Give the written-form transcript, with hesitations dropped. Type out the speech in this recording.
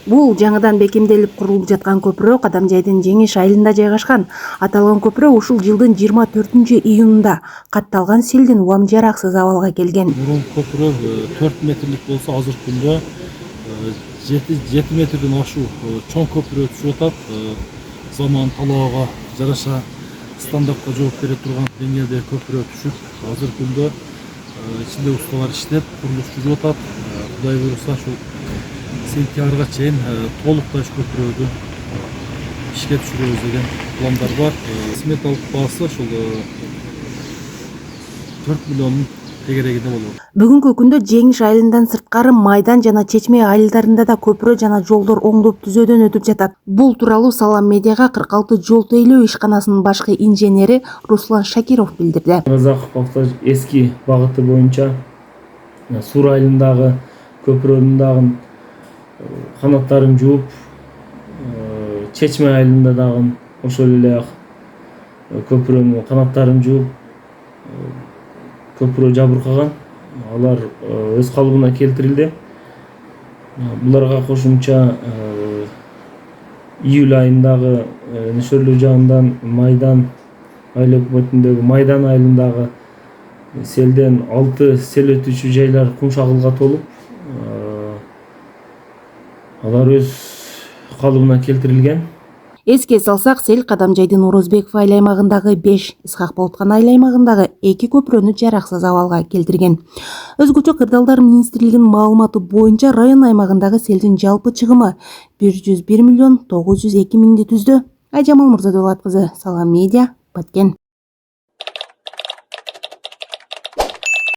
Бул жаңыдан бекемделип курулуп жаткан көпүрө Кадамжайдын Жеңиш айылында жайгашкан. Аталган көпүрө ушул жылдын 24-июнунда катталган селдин улам жараксыз абалга келген. Мурун көпүрө 4 метрлик болсо, азыркы күндө 7 метрден ашуу чоң көпүрө түшүп атат. Заман талабыга жараша стандартка жооп бере турган деңгээлде көпүрө түшүп, азыркы күндө ичинде ustalar иштеп, курулуш жүрүп атат. Кудай буйруса ушул сентябрга чейин толукташ көпүрөдү ишке түшүрөбүз деген пландар бар. Сметалык баасы ушул 4 миллиондун тегерегинде болот. Бүгүнкү күндө Жеңиш айылынан сырткары Майдан жана Чечме айылдарында да көпүрө жана жолдор оңдоп түзөөдөн өтүп жатат. Бул тууралуу Салам медиага 46 жол тейлөө ишканасынын башкы инженери Руслан Шакиров билдирди. Казаков эски багыты боюнча Сур айылындагы көпүрөнүн дагы канаттарын жууп, Чечме айылында дагы ошол эле көпүрөнүн канаттарын жууп, көпүрө жабыркаган. Алар өз калыбына келтирилди. Буларга кошумча июль айындагы нөшөрлүү жагынан Майдан айыл өкмөтүндөгү Майдан айылындагы селден 6 сел өтүүчү жайлар кум шагылга толуп, алар өз калыбына келтирилген. Эске салсак, сел Кадамжайдын Орозбеков айыл аймагындагы 5, Исхак Болоткан айыл аймагындагы 2 көпүрөнү жараксыз абалга келтирген. Өзгөчө Кырдаалдар министрлигинин маалыматы боюнча район аймагындагы селдин жалпы чыгымы 101 миллион 902 миңди түздү. Айжамал Мырзадулат кызы, Салам медиа, Баткен.